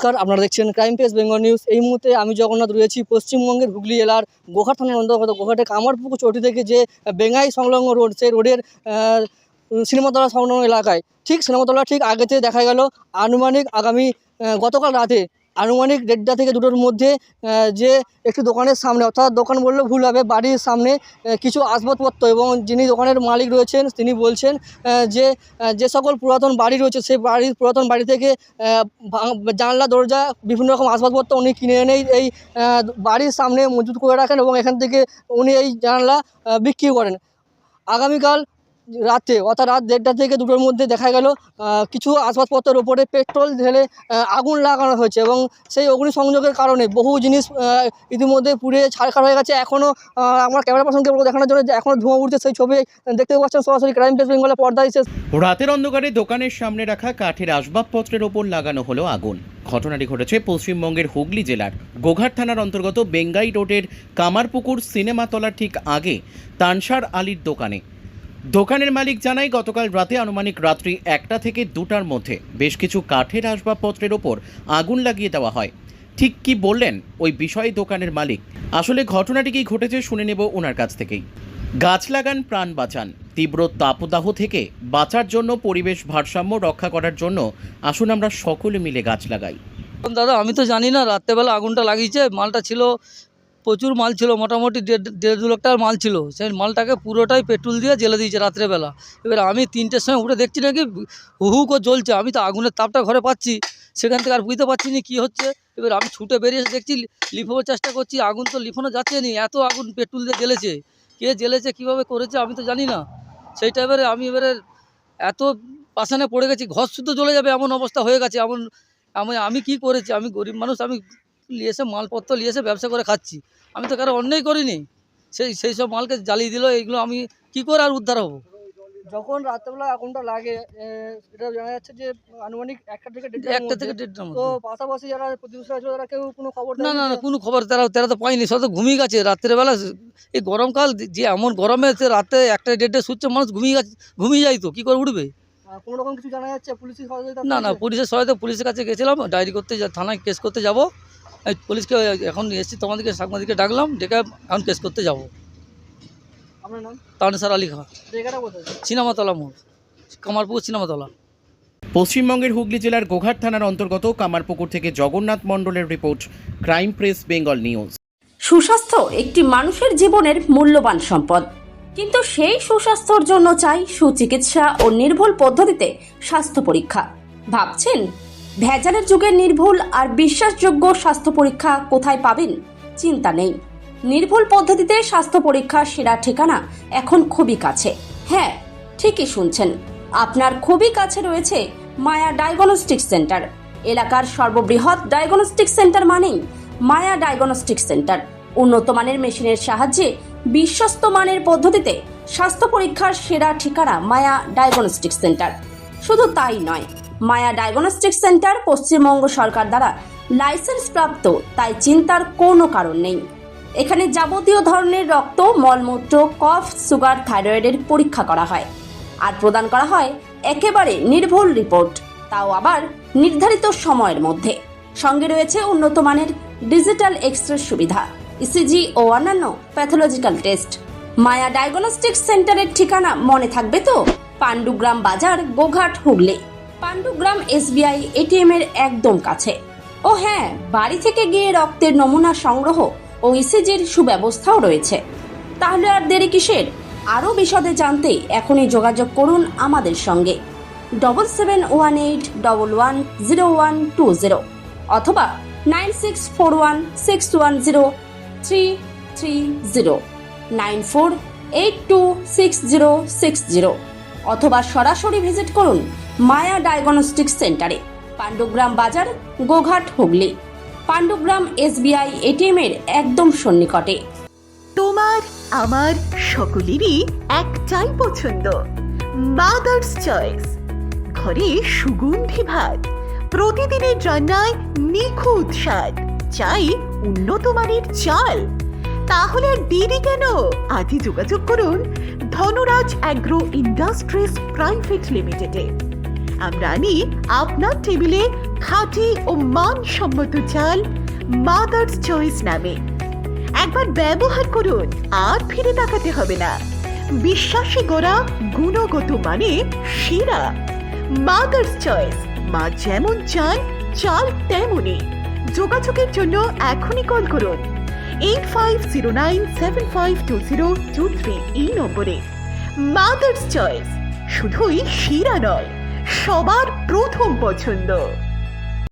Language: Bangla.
নমস্কার, আপনারা দেখছেন ক্রাইম প্রেস বেঙ্গল নিউজ। এই মুহূর্তে আমি জগন্নাথ রয়েছি পশ্চিমবঙ্গের হুগলি জেলার গোঘাট থানার অন্তর্গত গোঘাটে কামারপুকুর চটি থেকে যে বেঙ্গাই সংলগ্ন রোড, সেই রোডের সিনেমাতলা সংলগ্ন এলাকায় ঠিক সিনেমাতলা ঠিক আগেতে দেখা গেল আনুমানিক গতকাল রাতে আনুমানিক 1:30 থেকে 2টোর মধ্যে যে একটি দোকানের সামনে, অর্থাৎ দোকান বললে ভুল হবে, বাড়ির সামনে কিছু আসবাবপত্র এবং যিনি দোকানের মালিক রয়েছেন তিনি বলছেন যে সকল পুরাতন বাড়ি রয়েছে সেই পুরাতন বাড়ি থেকে জানলা দরজা বিভিন্ন রকম আসবাবপত্র উনি কিনে এনে এই বাড়ির সামনে মজুত করে রাখেন এবং এখান থেকে উনি এই জানলা বিক্রি করেন। আগামীকাল রাতে অর্থাৎ রাত 1:30 থেকে 2টোর মধ্যে দেখা গেল কিছু আসবাবপত্রের ওপরে পেট্রোল ঢেলে আগুন লাগানো হয়েছে এবং সেই অগ্নিসংযোগের কারণে বহু জিনিস ইতিমধ্যে পুড়ে ছারখার হয়ে গেছে। এখনও আমার ক্যামেরা পার্সনকে দেখানোর জন্য যে এখনও ধোঁয়া উঠছে, সেই ছবি দেখতে পাচ্ছেন সরাসরি ক্রাইম প্রেস বেঙ্গলের পর্দায়। রাতের অন্ধকারে দোকানের সামনে রাখা কাঠের আসবাবপত্রের ওপর লাগানো হলো আগুন। ঘটনাটি ঘটেছে পশ্চিমবঙ্গের হুগলি জেলার গোঘাট থানার অন্তর্গত বেঙ্গাই রোডের কামারপুকুর সিনেমাতলার ঠিক আগে তানসার আলীর দোকানে। দোকানের মালিক জানায়, গতকাল রাতে আনুমানিক রাত্রি 1টা থেকে 2টার মধ্যে বেশ কিছু কাঠের আসবাবপত্রের ওপর আগুন লাগিয়ে দেওয়া হয়। ঠিক কি বললেন ওই বিষয়ে দোকানের মালিক, আসলে ঘটনাটি কি ঘটেছে শুনে নেব ওনার কাছ থেকেই। গাছ লাগান, প্রাণ বাঁচান। তীব্র তাপদাহ থেকে বাঁচার জন্য, পরিবেশ ভারসাম্য রক্ষা করার জন্য আসুন আমরা সকলে মিলে গাছ লাগাই। দাদা, আমি তো জানি না রাত্রেবেলা আগুনটা লাগিয়েছে। মালটা ছিল, প্রচুর মাল ছিল, মোটামুটি 1.5-2 লাখ টাকার মাল ছিল। সেই মালটাকে পুরোটাই পেট্রোল দিয়ে জ্বেলে দিয়েছে রাত্রেবেলা। এবার আমি 3টের সময় উঠে দেখছি নাকি হু করে জ্বলছে। আমি তো আগুনের তাপটা ঘরে পাচ্ছি, সেখান থেকে আর বুঝতে পারছি না কী হচ্ছে। এবার আমি ছুটে বেরিয়ে এসে দেখছি, লিফানোর চেষ্টা করছি, আগুন তো লিফানো যাচ্ছে না, এত আগুন পেট্রোল দিয়ে জ্বেলেছে। কে জ্বেলেছে, কীভাবে করেছে আমি তো জানি না। সেইটা এবারে এত পাশানে পড়ে গেছি, ঘর শুদ্ধ জ্বলে যাবে এমন অবস্থা হয়ে গেছে। আমি কি করেছি? আমি গরিব মানুষ, আমি নিয়ে এসে মালপত্র নিয়ে এসে ব্যবসা করে খাচ্ছি। আমি তো কারো অন্যায় করিনি। সেই সব মালকে জ্বালিয়ে দিল। এইগুলো আমি কি করে আর উদ্ধার হব? যখন রাত্রেবেলা আগুনটা লাগে এটা জানা যাচ্ছে যে আনুমানিক 1টা থেকে 1টা তো পাশাপাশি যারা প্রতিবেশী আছে তারা কেউ কোনো খবর না, কোনো খবর তারা তো পায়নি। সব তো ঘুমিয়ে গেছে রাত্রেবেলা। এই গরমকাল, যে এমন গরমে রাতে 1টা-1:30 শুচ্ছে, মানুষ ঘুমিয়ে যায়, তো কী করে উঠবে? কোনো রকম কিছু জানা যাচ্ছে? পুলিশের সহযোগিতা? না, পুলিশের সহায়তা, পুলিশের কাছে গেছিলাম, ডায়েরি করতে, থানায় কেস করতে যাব। পুলিশকে এখন এসেছি, তোমাদেরকে সাংবাদিককে ডাকলাম, ডেকে এখন কেস করতে যাব। আপনার নাম? তানসার আলী খান, জায়গাটা কোথায়? সিনেমাতলা মোড়, কামারপুকুর সিনেমাতলা। পশ্চিমবঙ্গের হুগলি জেলার গোঘাট থানার অন্তর্গত কামারপুকুর থেকে জগন্নাথ মণ্ডলের report, crime press Bengal news. সুস্বাস্থ্য একটি মানুষের জীবনের মূল্যবান সম্পদ, কিন্তু সেই সুস্বাস্থ্যের জন্য চাই সুচিকিৎসা ও নির্ভুল পদ্ধতিতে স্বাস্থ্য পরীক্ষা। ভাবছেন ভেজালের যুগে নির্ভুল আর বিশ্বাসযোগ্য স্বাস্থ্য পরীক্ষা কোথায় পাবেন? চিন্তা নেই, নির্ভুল পদ্ধতিতে স্বাস্থ্য পরীক্ষার সেরা ঠিকানা এখন খুবই কাছে। হ্যাঁ, ঠিকই শুনছেন, আপনার খুবই কাছে রয়েছে মায়া ডায়াগনস্টিক সেন্টার। এলাকার সর্ববৃহৎ ডায়াগনস্টিক সেন্টার মানেই মায়া ডায়াগনস্টিক সেন্টার। উন্নত মানের মেশিনের সাহায্যে বিশ্বস্ত মানের পদ্ধতিতে স্বাস্থ্য পরীক্ষার সেরা ঠিকানা মায়া ডায়াগনস্টিক সেন্টার। শুধু তাই নয়, মায়া ডায়াগনস্টিক সেন্টার পশ্চিমবঙ্গ সরকার দ্বারা লাইসেন্স প্রাপ্ত, তাই চিন্তার কোনো কারণ নেই। এখানে যাবতীয় ধরনের রক্ত, মলমূত্র, কফ, সুগার, থাইরয়েডের পরীক্ষা করা হয় আর প্রদান করা হয় একেবারে নির্ভুল রিপোর্ট, তাও আবার নির্ধারিত সময়ের মধ্যে। সঙ্গে রয়েছে উন্নত মানের ডিজিটাল এক্স-রে সুবিধা, ইসিজি ও অন্যান্য প্যাথোলজিক্যাল টেস্ট। মায়া ডায়াগনস্টিক সেন্টারের ঠিকানা মনে থাকবে তো? পাণ্ডুগ্রাম বাজার, গোঘাট, হুগলি। পাণ্ডুগ্রাম SBI ATM এর একদম কাছে। ও হ্যাঁ, বাড়ি থেকে গিয়ে রক্তের নমুনা সংগ্রহ ও ইসিজির সুব্যবস্থাও রয়েছে। তাহলে আর দেরি কিসের? আরও বিশদে জানতে এখনই যোগাযোগ করুন আমাদের সঙ্গে 7718110120 অথবা 9641610330, 94826060, অথবা সরাসরি ভিজিট করুন মায়া ডায়াগনস্টিক সেন্টারে, পাণ্ডুগ্রাম বাজার, গোঘাট, হুগলি। পাণ্ডুগ্রাম SBI ATM এর একদম সন্নিকটে। তোমার আমার সকলেরই একটাই পছন্দ, মাদার্স চয়েস। ঘরে সুগন্ধি ভাত, প্রতিদিনের রান্নায় নিখুঁত স্বাদ, চাই উন্নত মানের চাল। তাহলে আর দেরি কেন? আজই যোগাযোগ করুন ধনরাজ অ্যাগ্রো ইন্ডাস্ট্রিজ প্রাইভেট লিমিটেডে। আমরা আনি আপনার টেবিলে খাঁটি ও মানসম্মত চাল মাদার্স চয়েস নামে। একবার ব্যবহার করুন, আর ফিরে তাকাতে হবে না। বিশ্বাসী গড়া গুণগত মানে সেরা মাদার্স চয়েস। মা যেমন চান, চাল তেমনই। যোগাযোগের জন্য এখনই কল করুন 8509752023 এই নম্বরে। মাদার্স চয়েস শুধুই সেরা নয়, সবার প্রথম পছন্দ।